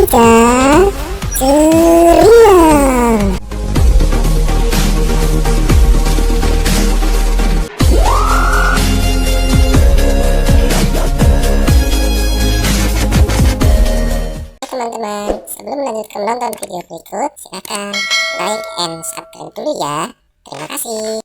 saja Ceria. Teman-teman, sebelum melanjutkan menonton video berikut, silahkan like and subscribe dulu ya. Terima kasih.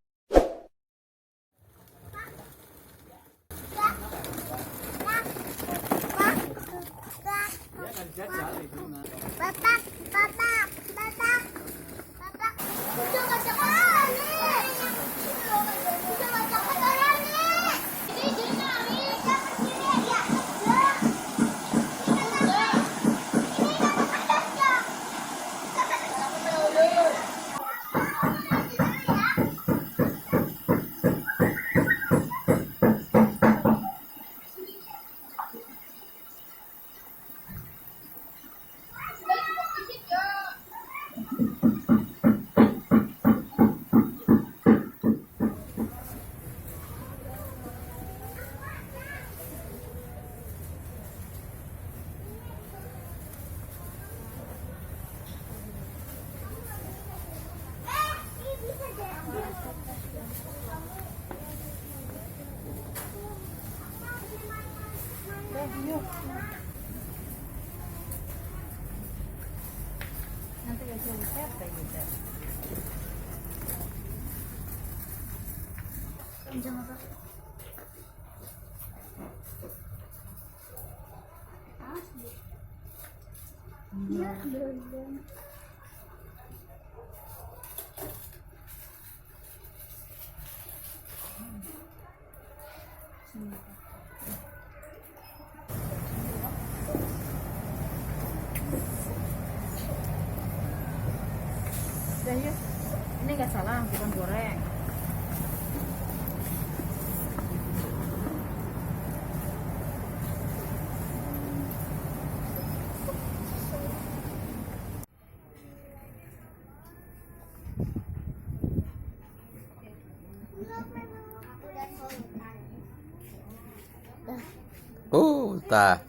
Nanti kasih resep kayak gitu. Kencang apa? Asli. Iya, belum. Ini nggak salah, bukan goreng. Tah.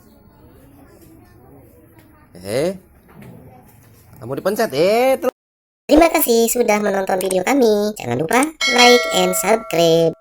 Kamu dipencet, Terima kasih sudah menonton video kami. Jangan lupa like and subscribe.